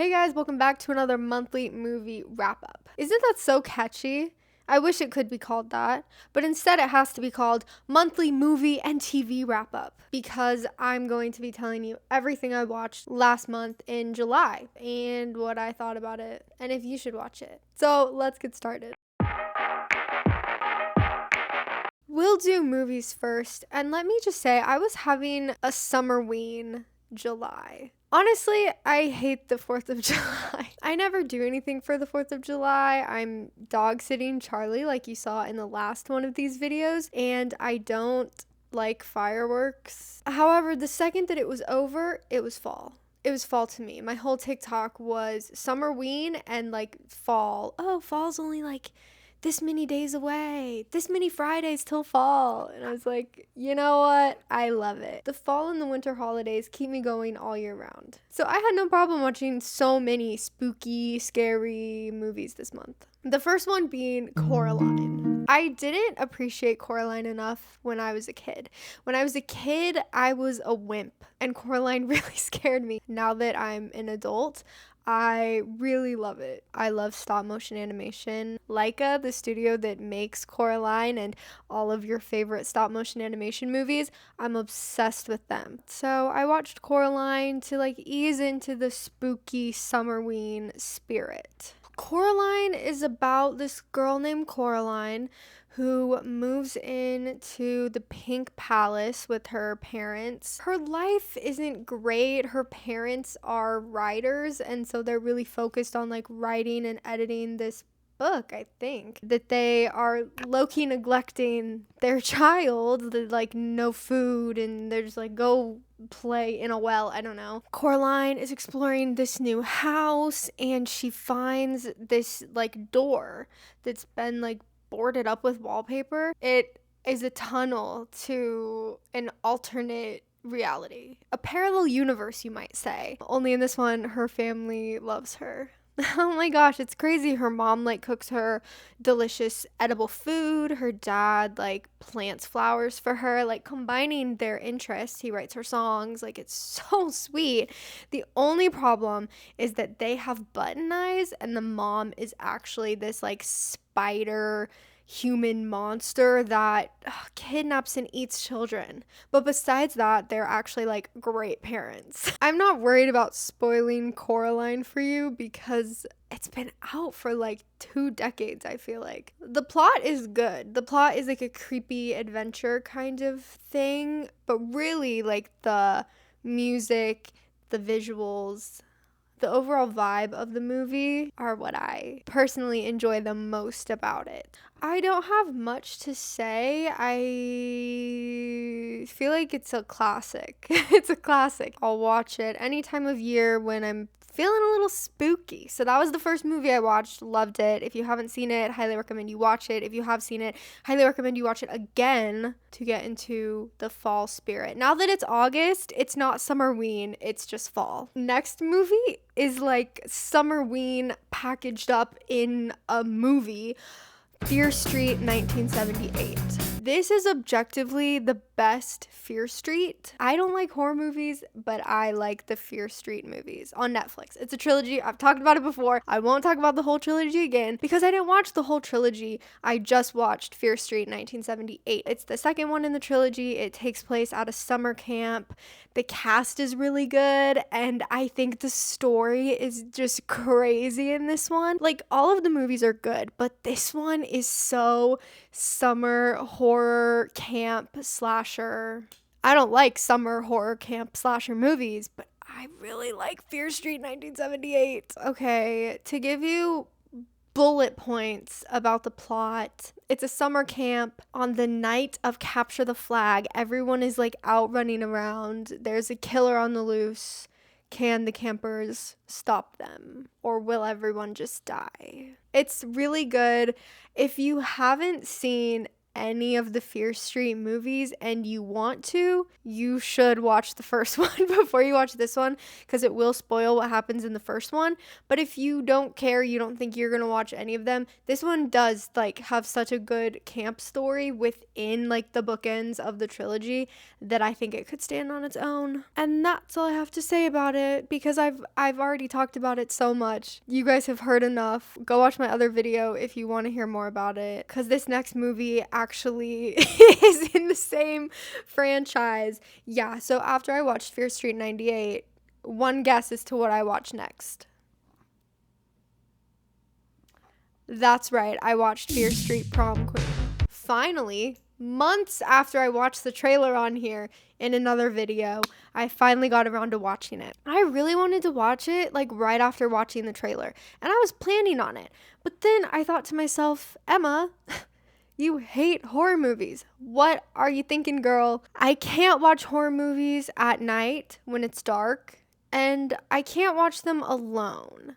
Hey guys, welcome back to another monthly movie wrap up. Isn't that so catchy? I wish it could be called that, but instead it has to be called monthly movie and TV wrap up because I'm going to be telling you everything I watched last month in July and what I thought about it and if you should watch it. So let's get started. We'll do movies first, and let me just say, I was having a summerween July. Honestly, I hate the 4th of July. I never do anything for the 4th of July. I'm dog sitting Charlie, like you saw in the last one of these videos, and I don't like fireworks. However, the second that it was over, it was fall. It was fall to me. My whole TikTok was summerween and like fall. Oh, fall's only like this many days away, this many Fridays till fall. And I was like, you know what? I love it. The fall and the winter holidays keep me going all year round. So I had no problem watching so many spooky, scary movies this month. The first one being Coraline. I didn't appreciate Coraline enough when I was a kid. When I was a kid, I was a wimp, and Coraline really scared me. Now that I'm an adult, I really love it. I love stop motion animation. Leica, the studio that makes Coraline and all of your favorite stop motion animation movies, I'm obsessed with them. So I watched Coraline to like ease into the spooky summerween spirit. Coraline is about this girl named Coraline who moves into the Pink Palace with her parents. Her life isn't great. Her parents are writers, and so they're really focused on like writing and editing this book, I think, that they are low-key neglecting their child, like no food, and they're just like, go play in a well. I don't know. Coraline is exploring this new house, and she finds this like door that's been like boarded up with wallpaper. It is a tunnel to an alternate reality, a parallel universe, you might say. Only in this one, her family loves her. Oh my gosh, it's crazy. Her mom like cooks her delicious edible food. Her dad like plants flowers for her, like combining their interests. He writes her songs. Like it's so sweet. The only problem is that they have button eyes and the mom is actually this like spider human monster that kidnaps and eats children. But besides that, they're actually like great parents. I'm not worried about spoiling Coraline for you because it's been out for like 2 decades, I feel like. The plot is good. The plot is like a creepy adventure kind of thing, but really like the music, the visuals, the overall vibe of the movie are what I personally enjoy the most about it. I don't have much to say. I feel like it's a classic. It's a classic. I'll watch it any time of year when I'm feeling a little spooky. So that was the first movie I watched. Loved it. If you haven't seen it, highly recommend you watch it. If you have seen it, highly recommend you watch it again to get into the fall spirit. Now that it's August, it's not summerween, it's just fall. Next movie is like summerween packaged up in a movie. Fear Street 1978. This is objectively the best Fear Street. I don't like horror movies, but I like the Fear Street movies on Netflix. It's a trilogy. I've talked about it before. I won't talk about the whole trilogy again because I didn't watch the whole trilogy. I just watched Fear Street 1978. It's the second one in the trilogy. It takes place at a summer camp. The cast is really good, and I think the story is just crazy in this one. Like, all of the movies are good, but this one is so summer horror camp slasher. I don't like summer horror camp slasher movies, but I really like Fear Street 1978. Okay, to give you bullet points about the plot. It's a summer camp. On the night of Capture the Flag, everyone is like out running around. There's a killer on the loose. Can the campers stop them? Or will everyone just die? It's really good. If you haven't seen any of the Fear Street movies and you want to, you should watch the first one before you watch this one, because it will spoil what happens in the first one. But if you don't care, you don't think you're gonna watch any of them, this one does like have such a good camp story within like the bookends of the trilogy that I think it could stand on its own. And that's all I have to say about it, because I've already talked about it so much. You guys have heard enough. Go watch my other video if you want to hear more about it, because this next movie actually is in the same franchise. Yeah, so after I watched Fear Street 98, one guess as to what I watched next. That's right, I watched Fear Street Prom Queen. Finally, months after I watched the trailer on here in another video, I finally got around to watching it. I really wanted to watch it like right after watching the trailer, and I was planning on it. But then I thought to myself, Emma, you hate horror movies. What are you thinking, girl? I can't watch horror movies at night when it's dark, and I can't watch them alone.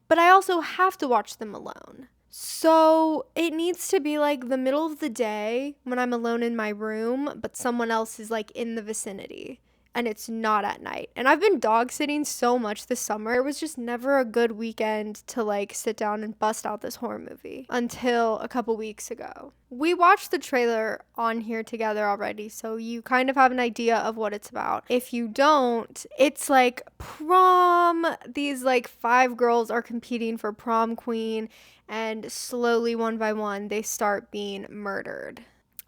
But I also have to watch them alone. So it needs to be like the middle of the day when I'm alone in my room, but someone else is like in the vicinity. And it's not at night. And I've been dog sitting so much this summer. It was just never a good weekend to like sit down and bust out this horror movie until a couple weeks ago. We watched the trailer on here together already, so you kind of have an idea of what it's about. If you don't, it's like prom. These like 5 girls are competing for prom queen, and slowly one by one they start being murdered.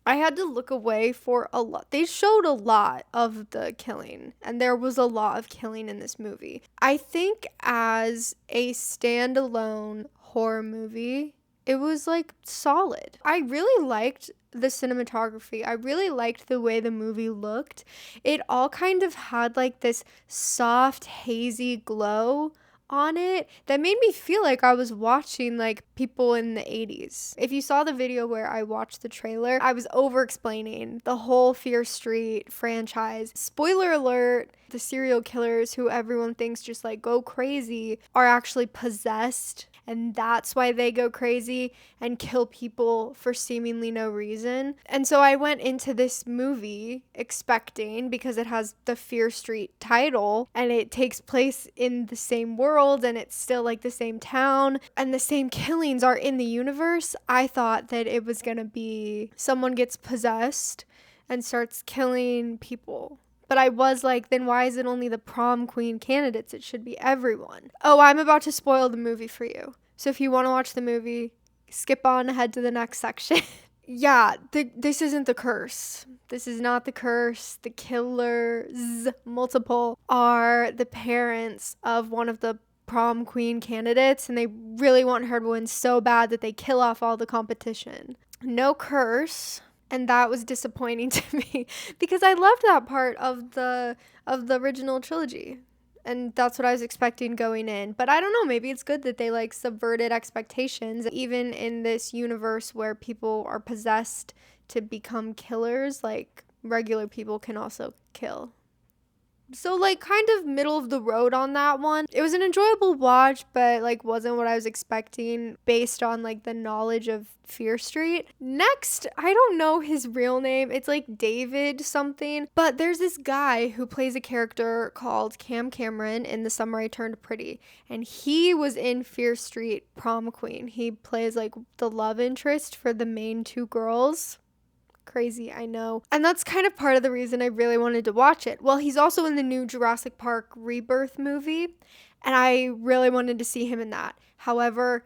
I had to look away for a lot. They showed a lot of the killing, and there was a lot of killing in this movie. I think as a standalone horror movie, it was like solid. I really liked the cinematography. I really liked the way the movie looked. It all kind of had like this soft, hazy glow on it that made me feel like I was watching like people in the 80s. If you saw the video where I watched the trailer, I was over explaining the whole Fear Street franchise. Spoiler alert, the serial killers who everyone thinks just like go crazy are actually possessed, and that's why they go crazy and kill people for seemingly no reason. And so I went into this movie expecting, because it has the Fear Street title and it takes place in the same world and it's still like the same town and the same killings are in the universe, I thought that it was gonna be someone gets possessed and starts killing people. But I was like, then why is it only the prom queen candidates? It should be everyone. Oh, I'm about to spoil the movie for you. So if you want to watch the movie, skip on ahead to the next section. Yeah, this isn't the curse. This is not the curse. The killers, multiple, are the parents of one of the prom queen candidates, and they really want her to win so bad that they kill off all the competition. No curse. And that was disappointing to me because I loved that part of the original trilogy. And that's what I was expecting going in. But I don't know, maybe it's good that they like subverted expectations. Even in this universe where people are possessed to become killers, like regular people can also kill. So like kind of middle of the road on that one. It was an enjoyable watch, but like wasn't what I was expecting based on like the knowledge of Fear Street. Next, I don't know his real name. It's like David something. But there's this guy who plays a character called Cam Cameron in The Summer I Turned Pretty. And he was in Fear Street Prom Queen. He plays like the love interest for the main 2 girls. Crazy, I know. And that's kind of part of the reason I really wanted to watch it. Well, he's also in the new Jurassic Park Rebirth movie, and I really wanted to see him in that. However,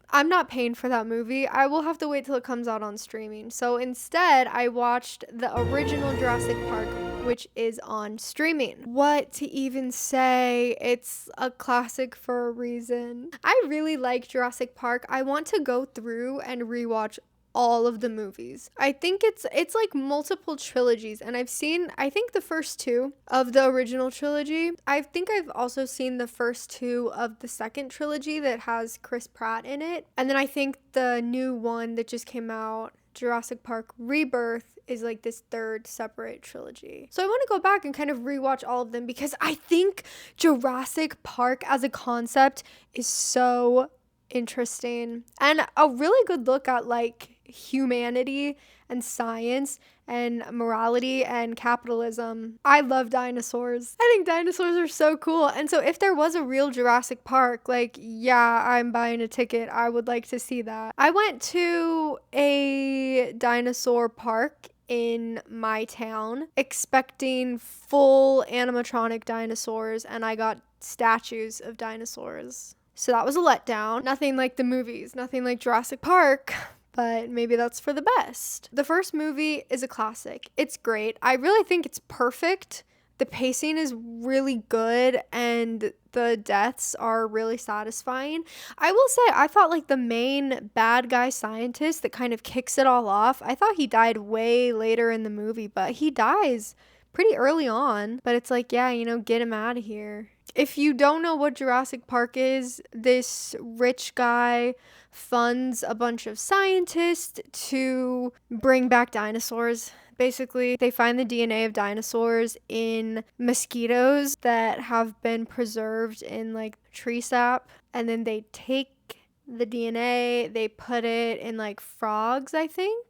I'm not paying for that movie. I will have to wait till it comes out on streaming. So instead, I watched the original Jurassic Park, which is on streaming. What to even say? It's a classic for a reason. I really like Jurassic Park. I want to go through and rewatch all of the movies. I think it's like multiple trilogies, and I think the first 2 of the original trilogy. I think I've also seen the first 2 of the second trilogy that has Chris Pratt in it. And then I think the new one that just came out, Jurassic Park Rebirth, is like this 3rd separate trilogy. So I want to go back and kind of rewatch all of them because I think Jurassic Park as a concept is so interesting and a really good look at like humanity and science and morality and capitalism. I love dinosaurs. I think dinosaurs are so cool. And so if there was a real Jurassic Park, like, yeah, I'm buying a ticket. I would like to see that. I went to a dinosaur park in my town expecting full animatronic dinosaurs, and I got statues of dinosaurs. So that was a letdown. Nothing like the movies, nothing like Jurassic Park, but maybe that's for the best. The first movie is a classic. It's great. I really think it's perfect. The pacing is really good and the deaths are really satisfying. I will say, I thought like the main bad guy scientist that kind of kicks it all off, I thought he died way later in the movie, but he dies pretty early on. But it's like, yeah, get him out of here. If you don't know what Jurassic Park is, this rich guy funds a bunch of scientists to bring back dinosaurs. Basically, they find the DNA of dinosaurs in mosquitoes that have been preserved in like tree sap, and then they take the DNA, they put it in like frogs, I think,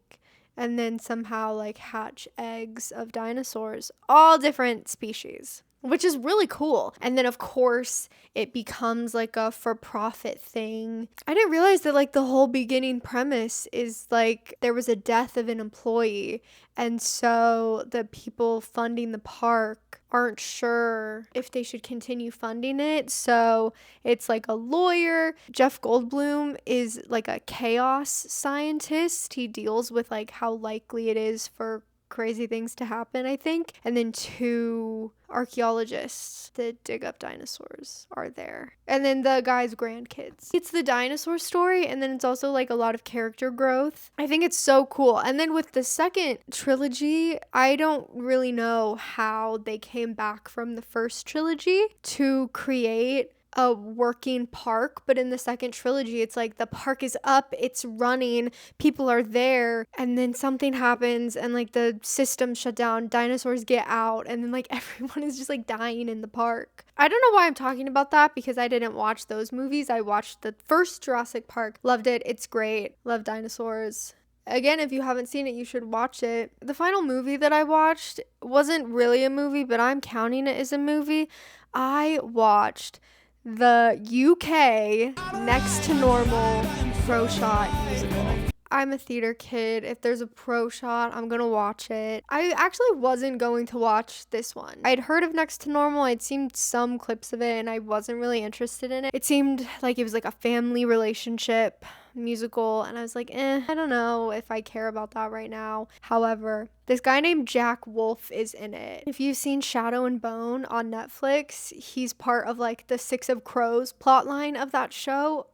and then somehow like hatch eggs of dinosaurs, all different species, which is really cool. And then of course it becomes like a for-profit thing. I didn't realize that like the whole beginning premise is like there was a death of an employee, and so the people funding the park aren't sure if they should continue funding it. So it's like a lawyer. Jeff Goldblum is like a chaos scientist. He deals with like how likely it is for crazy things to happen, I think. And then 2 archaeologists that dig up dinosaurs are there. And then the guy's grandkids. It's the dinosaur story, and then it's also like a lot of character growth. I think it's so cool. And then with the second trilogy, I don't really know how they came back from the first trilogy to create a working park, but in the second trilogy it's like the park is up, it's running, people are there, and then something happens and like the system shut down, dinosaurs get out, and then like everyone is just like dying in the park. I don't know why I'm talking about that, because I didn't watch those movies. I watched the first Jurassic Park, loved it, it's great, love dinosaurs. Again, if you haven't seen it, you should watch it. The final movie that I watched wasn't really a movie, but I'm counting it as a movie. I watched the UK Next to Normal Pro Shot musical. I'm a theater kid. If there's a pro shot, I'm gonna watch it. I actually wasn't going to watch this one. I'd heard of Next to Normal. I'd seen some clips of it and I wasn't really interested in it. It seemed like it was like a family relationship musical, and I was like, I don't know if I care about that right now. However, this guy named Jack Wolf is in it. If you've seen Shadow and Bone on Netflix, he's part of like the Six of Crows plotline of that show.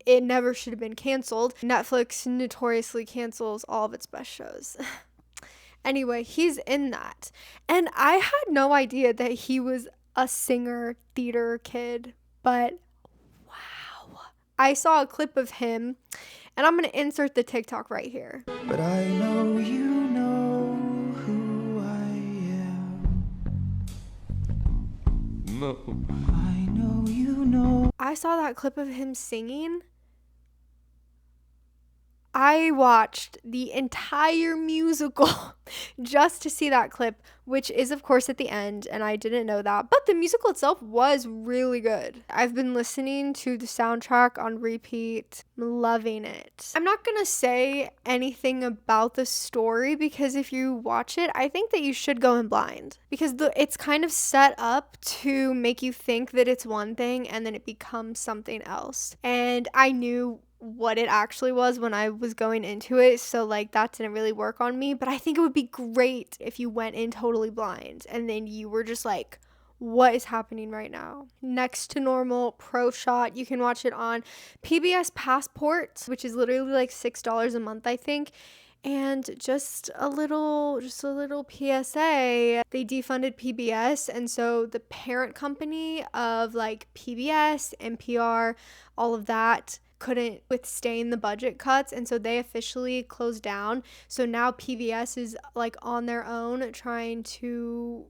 It never should have been canceled. Netflix notoriously cancels all of its best shows. Anyway, he's in that. And I had no idea that he was a singer theater kid, but I saw a clip of him, and I'm going to insert the TikTok right here. But I know you know who I am. No. I know you know. I saw that clip of him singing. I watched the entire musical just to see that clip, which is of course at the end, and I didn't know that, but the musical itself was really good. I've been listening to the soundtrack on repeat, loving it. I'm not gonna say anything about the story, because if you watch it, I think that you should go in blind, because it's kind of set up to make you think that it's one thing and then it becomes something else, and I knew what it actually was when I was going into it, so like that didn't really work on me. But I think it would be great if you went in totally blind and then you were just like, what is happening right now? Next to Normal Pro Shot. You can watch it on PBS Passport, which is literally like $6 a month, I think. And just a little PSA, they defunded PBS, and so the parent company of like PBS, NPR, all of that couldn't withstand the budget cuts, and so they officially closed down. So now PBS is like on their own trying to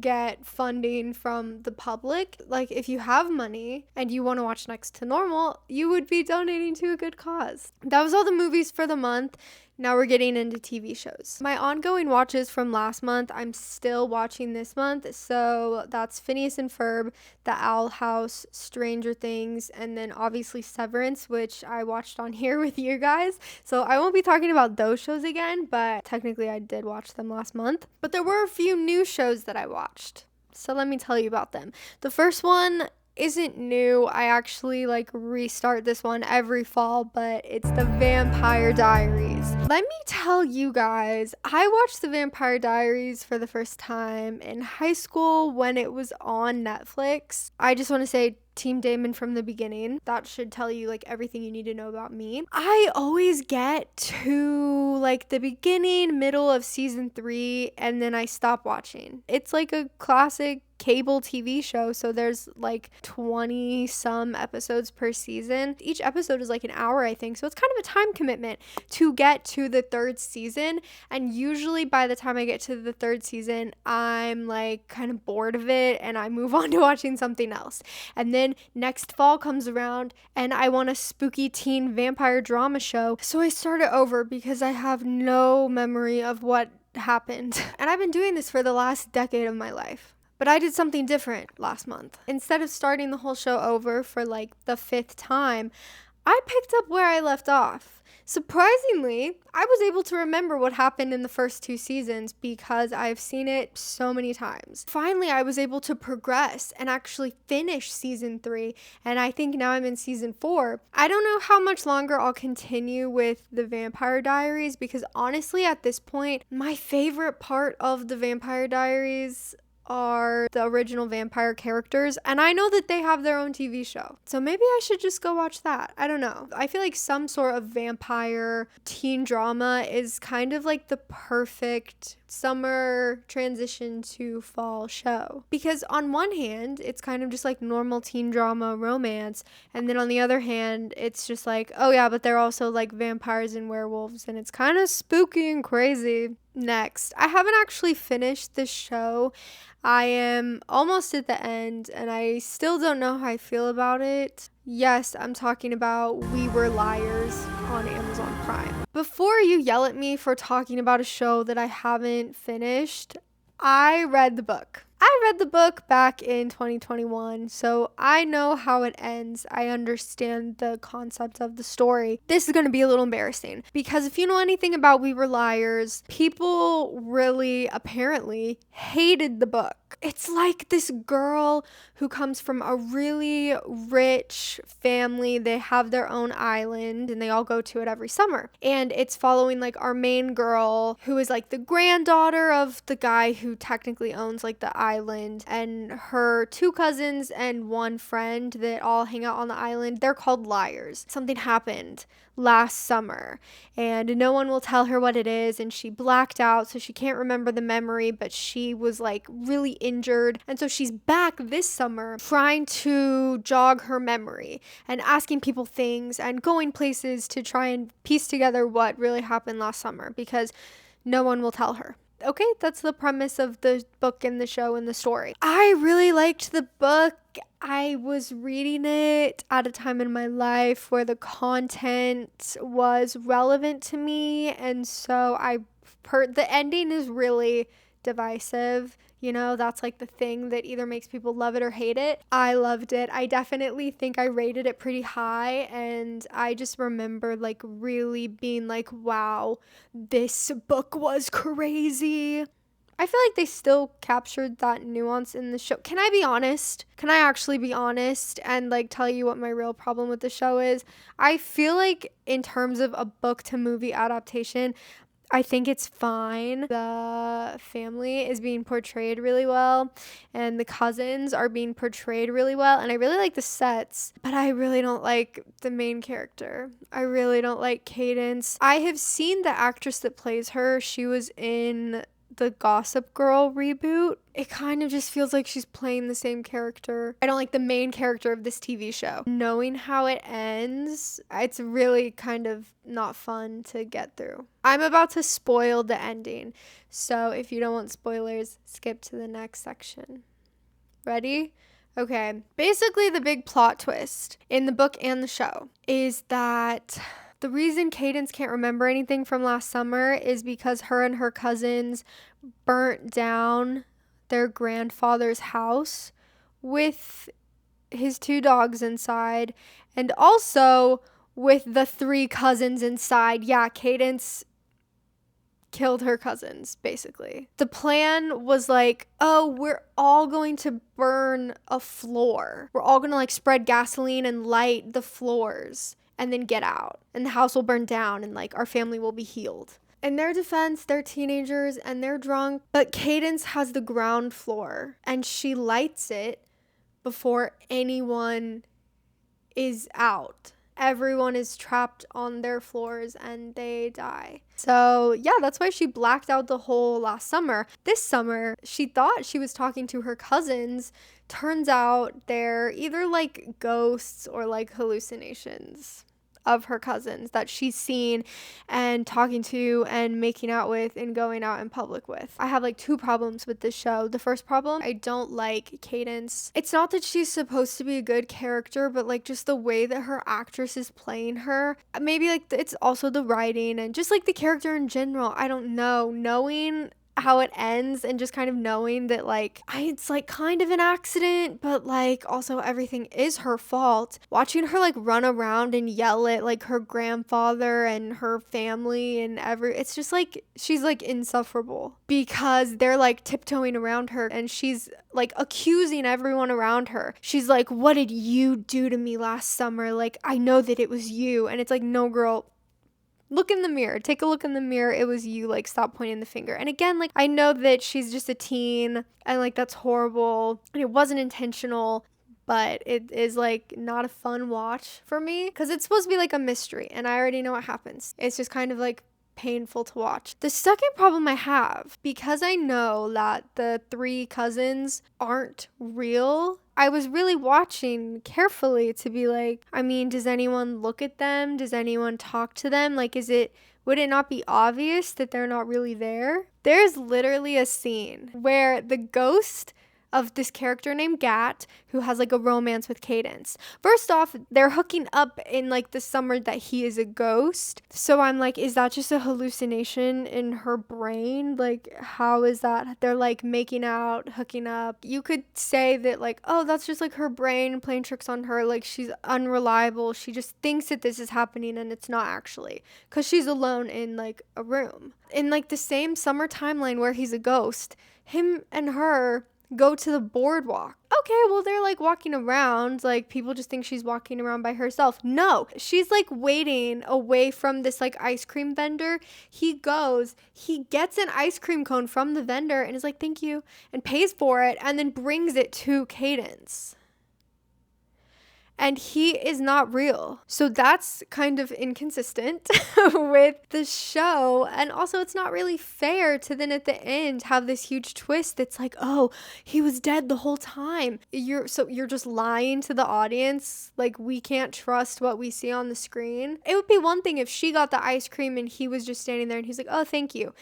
get funding from the public. Like, if you have money and you want to watch Next to Normal, you would be donating to a good cause. That was all the movies for the month. Now we're getting into TV shows. My ongoing watches from last month, I'm still watching this month. So that's Phineas and Ferb, The Owl House, Stranger Things, and then obviously Severance, which I watched on here with you guys. So I won't be talking about those shows again, but technically I did watch them last month. But there were a few new shows that I watched. So let me tell you about them. The first one isn't new. I actually restart this one every fall, but it's the Vampire Diaries. Let me tell you guys, I watched the Vampire Diaries for the first time in high school when it was on Netflix. I just want to say Team Damon from the beginning. That should tell you everything you need to know about me. I always get to the beginning, middle of season 3, and then I stop watching. It's like a classic cable TV show, so there's 20 some episodes per season. Each episode is an hour, I think, so it's kind of a time commitment to get to the 3rd season, and usually by the time I get to the 3rd season, I'm kind of bored of it and I move on to watching something else. And then next fall comes around and I want a spooky teen vampire drama show, so I start it over because I have no memory of what happened. And I've been doing this for the last decade of my life. But I did something different last month. Instead of starting the whole show over for the 5th time, I picked up where I left off. Surprisingly, I was able to remember what happened in the first 2 seasons because I've seen it so many times. Finally, I was able to progress and actually finish season 3, and I think now I'm in season 4. I don't know how much longer I'll continue with the Vampire Diaries because honestly, at this point, my favorite part of the Vampire Diaries are the original vampire characters, and I know that they have their own TV show, so maybe I should just go watch that. I don't know. I feel like some sort of vampire teen drama is kind of the perfect summer transition to fall show, because on one hand it's kind of just normal teen drama romance, and then on the other hand it's just oh yeah, but they're also vampires and werewolves, and it's kind of spooky and crazy. Next, I haven't actually finished this show. I am almost at the end and I still don't know how I feel about it. Yes, I'm talking about We Were Liars on Amazon Prime. Before you yell at me for talking about a show that I haven't finished, I read the book. I read the book back in 2021, so I know how it ends. I understand the concept of the story. This is going to be a little embarrassing because if you know anything about We Were Liars, people really apparently hated the book. It's this girl who comes from a really rich family. They have their own island and they all go to it every summer. And it's following our main girl who is the granddaughter of the guy who technically owns the island, and her 2 cousins and 1 friend that all hang out on the island. They're called liars. Something happened last summer and no one will tell her what it is, and she blacked out, so she can't remember the memory, but she was really injured, and so she's back this summer trying to jog her memory and asking people things and going places to try and piece together what really happened last summer because no one will tell her. Okay, that's the premise of the book and the show and the story. I really liked the book. I was reading it at a time in my life where the content was relevant to me, and so the ending is really divisive. That's the thing that either makes people love it or hate it. I loved it. I definitely think I rated it pretty high, and I just remember really being wow, this book was crazy. I feel they still captured that nuance in the show. Can I be honest? Can I actually be honest and tell you what my real problem with the show is? I feel in terms of a book to movie adaptation, I think it's fine. The family is being portrayed really well, and the cousins are being portrayed really well, and I really like the sets, but I really don't like the main character. I really don't like Cadence. I have seen the actress that plays her. She was in the Gossip Girl reboot. It kind of just feels like she's playing the same character. I don't like the main character of this TV show. Knowing how it ends, it's really kind of not fun to get through. I'm about to spoil the ending, so if you don't want spoilers, skip to the next section. Ready? Okay. Basically, the big plot twist in the book and the show is that The reason Cadence can't remember anything from last summer is because her and her cousins burnt down their grandfather's house with his 2 dogs inside, and also with the 3 cousins inside. Yeah, Cadence killed her cousins, basically. The plan was like, oh, we're all going to burn a floor. We're all going to like spread gasoline and light the floors and then get out. And the house will burn down and like our family will be healed. In their defense, they're teenagers and they're drunk, but Cadence has the ground floor and she lights it before anyone is out. Everyone is trapped on their floors and they die. So yeah, that's why she blacked out the whole last summer. This summer, she thought she was talking to her cousins. Turns out they're either like ghosts or like hallucinations of her cousins that she's seen and talking to and making out with and going out in public with. I have like 2 problems with this show. The first problem, I don't like Cadence. It's not that she's supposed to be a good character, but like just the way that her actress is playing her. Maybe like it's also the writing and just like the character in general. I don't know. Knowing how it ends and just kind of knowing that like it's like kind of an accident, but like also everything is her fault. Watching her like run around and yell at like her grandfather and her family and it's just like she's like insufferable because they're like tiptoeing around her and she's like accusing everyone around her. She's like, what did you do to me last summer? Like, I know that it was you. And it's like, no, girl, look in the mirror. Take a look in the mirror. It was you. Like, stop pointing the finger. And again, like, I know that she's just a teen and like that's horrible and it wasn't intentional, but it is like not a fun watch for me because it's supposed to be like a mystery and I already know what happens. It's just kind of like painful to watch. The second problem I have, because I know that the 3 cousins aren't real, I was really watching carefully to be like, I mean, does anyone look at them? Does anyone talk to them? Like, would it not be obvious that they're not really there? There's literally a scene where the ghost of this character named Gat, who has like a romance with Cadence. First off, they're hooking up in like the summer that he is a ghost. So I'm like, is that just a hallucination in her brain? Like, how is that? They're like making out, hooking up. You could say that like, oh, that's just like her brain playing tricks on her. Like, she's unreliable. She just thinks that this is happening and it's not actually, because she's alone in like a room. In like the same summer timeline where he's a ghost, him and her go to the boardwalk. Okay, well, they're like walking around, like people just think she's walking around by herself. No, she's like waiting away from this like ice cream vendor. He gets an ice cream cone from the vendor and is like, thank you, and pays for it and then brings it to Cadence. And he is not real. So that's kind of inconsistent with the show. And also it's not really fair to then at the end have this huge twist that's like, oh, he was dead the whole time. You're just lying to the audience. Like, we can't trust what we see on the screen. It would be one thing if she got the ice cream and he was just standing there and he's like, oh, thank you.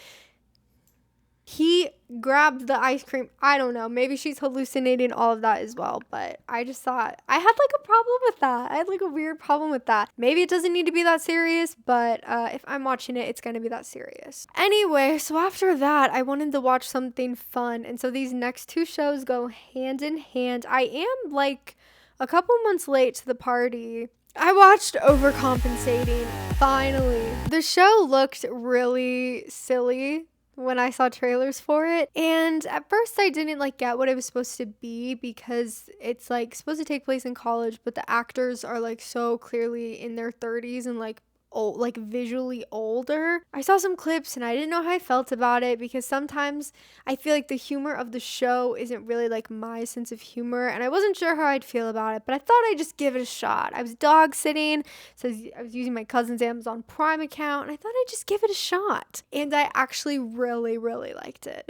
He grabbed the ice cream. I don't know. Maybe she's hallucinating all of that as well. But I just thought I had like a problem with that. I had like a weird problem with that. Maybe it doesn't need to be that serious, but if I'm watching it, it's going to be that serious. Anyway, so after that, I wanted to watch something fun. And so these next 2 shows go hand in hand. I am like a couple months late to the party. I watched Overcompensating, finally. The show looked really silly when I saw trailers for it, and at first I didn't like get what it was supposed to be because it's like supposed to take place in college, but the actors are like so clearly in their 30s and like old, like visually older. I saw some clips and I didn't know how I felt about it because sometimes I feel like the humor of the show isn't really like my sense of humor, and I wasn't sure how I'd feel about it, but I thought I'd just give it a shot. I was dog sitting, so I was using my cousin's Amazon Prime account, and I thought I'd just give it a shot, and I actually really, really liked it.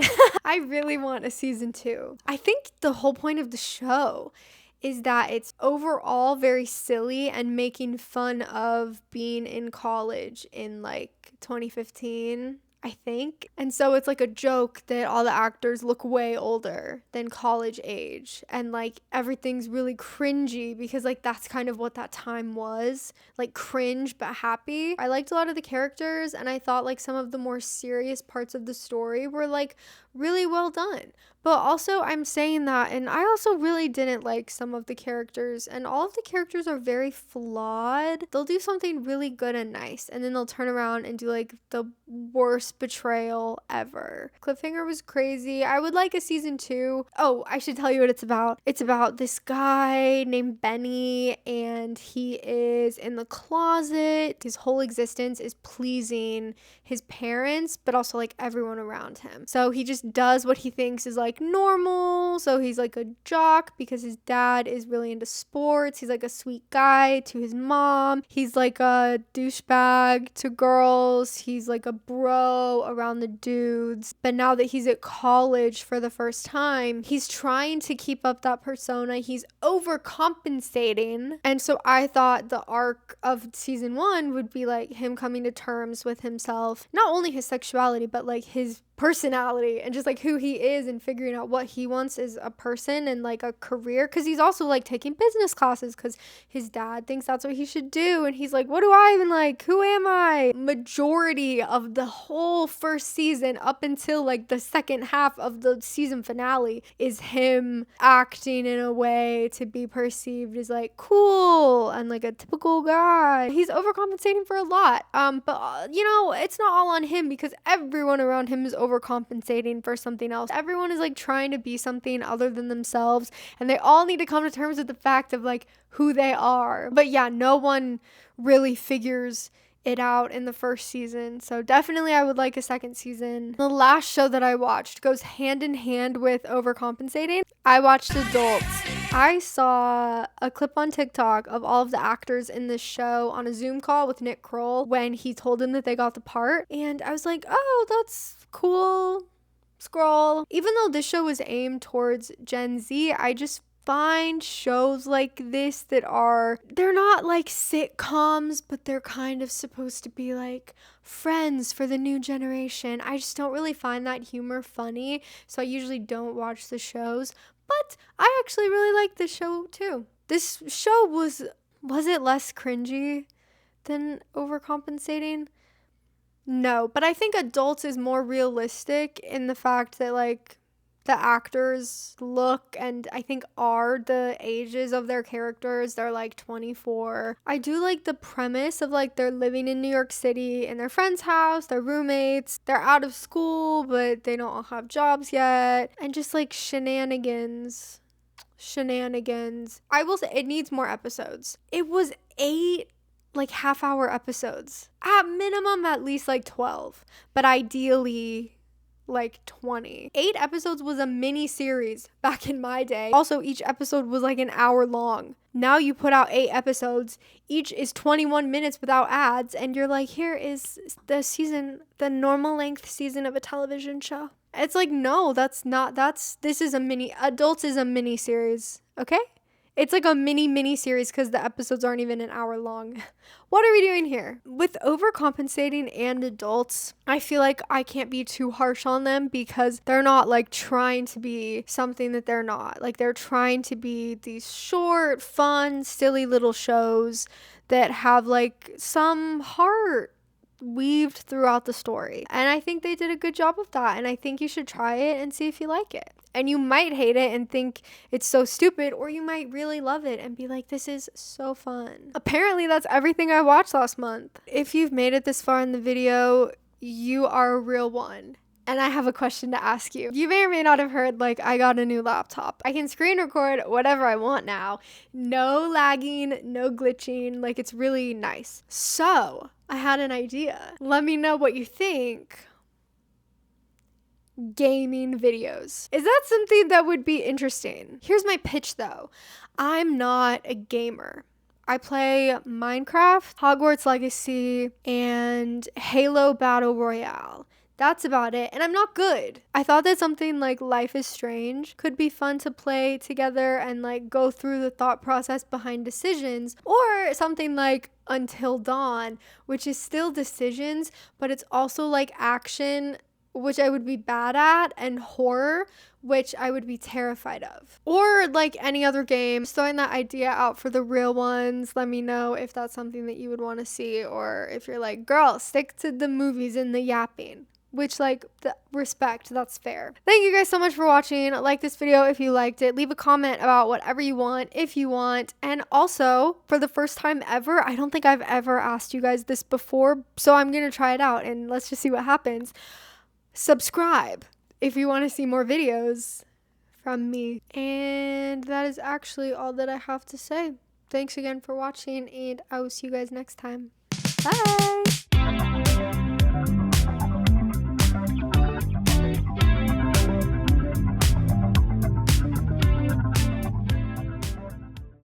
I really want a season 2. I think the whole point of the show is that it's overall very silly and making fun of being in college in like 2015. I think. And so it's like a joke that all the actors look way older than college age. And like everything's really cringy because like that's kind of what that time was. Like cringe but happy. I liked a lot of the characters and I thought like some of the more serious parts of the story were like really well done. But also, I'm saying that, and I also really didn't like some of the characters, and all of the characters are very flawed. They'll do something really good and nice, and then they'll turn around and do like the worst betrayal ever. Cliffhanger was crazy. I would like a season 2. Oh, I should tell you what it's about. It's about this guy named Benny, and he is in the closet. His whole existence is pleasing his parents, but also like everyone around him. So he just does what he thinks is like normal. So he's like a jock because his dad is really into sports. He's like a sweet guy to his mom. He's like a douchebag to girls. He's like a bro around the dudes. But now that he's at college for the first time, he's trying to keep up that persona. He's overcompensating. And so I thought the arc of season 1 would be like him coming to terms with himself, not only his sexuality, but like his personality and just like who he is and figuring out what he wants as a person and like a career, because he's also like taking business classes because his dad thinks that's what he should do, and he's like, what do I even like, who am I? Majority of the whole first season up until like the second half of the season finale is him acting in a way to be perceived as like cool and like a typical guy. He's overcompensating for a lot, but you know, it's not all on him because everyone around him is overcompensating for something else. Everyone is like trying to be something other than themselves, and they all need to come to terms with the fact of like who they are. But yeah, no one really figures it out in the first season, so definitely I would like a second season. The last show that I watched goes hand in hand with overcompensating. I watched Adults. I saw a clip on TikTok of all of the actors in this show on a Zoom call with Nick Kroll when he told them that they got the part, and I was like, oh, that's cool. Scroll. Even though this show was aimed towards Gen Z, I just find shows like this that they're not like sitcoms, but they're kind of supposed to be like friends for the new generation. I just don't really find that humor funny, so I usually don't watch the shows. But I actually really like this show too. This show was it less cringy than overcompensating? No, but I think Adults is more realistic in the fact that like the actors look and I think are the ages of their characters. They're like 24. I do like the premise of like they're living in New York City in their friend's house, they're roommates, they're out of school, but they don't all have jobs yet, and just like shenanigans. I will say it needs more episodes. It was 8 like half-hour episodes. At minimum, at least like 12, but ideally like 20. 8 episodes was a mini series back in my day. Also, each episode was like an hour long. Now you put out 8 episodes, each is 21 minutes without ads, and you're like, here is the normal length season of a television show. It's like, no, this is a mini, Adults is a mini series, okay? It's like a mini series because the episodes aren't even an hour long. What are we doing here? With overcompensating and Adults, I feel like I can't be too harsh on them because they're not like trying to be something that they're not. Like they're trying to be these short, fun, silly little shows that have like some heart weaved throughout the story. And I think they did a good job of that. And I think you should try it and see if you like it. And you might hate it and think it's so stupid, or you might really love it and be like, this is so fun. Apparently, that's everything I watched last month. If you've made it this far in the video, you are a real one. And I have a question to ask you. You may or may not have heard, like, I got a new laptop. I can screen record whatever I want now. No lagging, no glitching. Like, it's really nice. So, I had an idea. Let me know what you think. Gaming videos. Is that something that would be interesting? Here's my pitch though. I'm not a gamer. I play Minecraft, Hogwarts Legacy, and Halo Battle Royale. That's about it. And I'm not good. I thought that something like Life is Strange could be fun to play together and like go through the thought process behind decisions, or something like Until Dawn, which is still decisions, but it's also like action, which I would be bad at, and horror, which I would be terrified of. Or like any other game, just throwing that idea out for the real ones. Let me know if that's something that you would want to see, or if you're like, girl, stick to the movies and the yapping. Which, like, the respect, that's fair. Thank you guys so much for watching. Like this video if you liked it. Leave a comment about whatever you want if you want. And also, for the first time ever, I don't think I've ever asked you guys this before, so I'm gonna try it out and let's just see what happens. Subscribe if you want to see more videos from me. And that is actually all that I have to say. Thanks again for watching, and I will see you guys next time. Bye!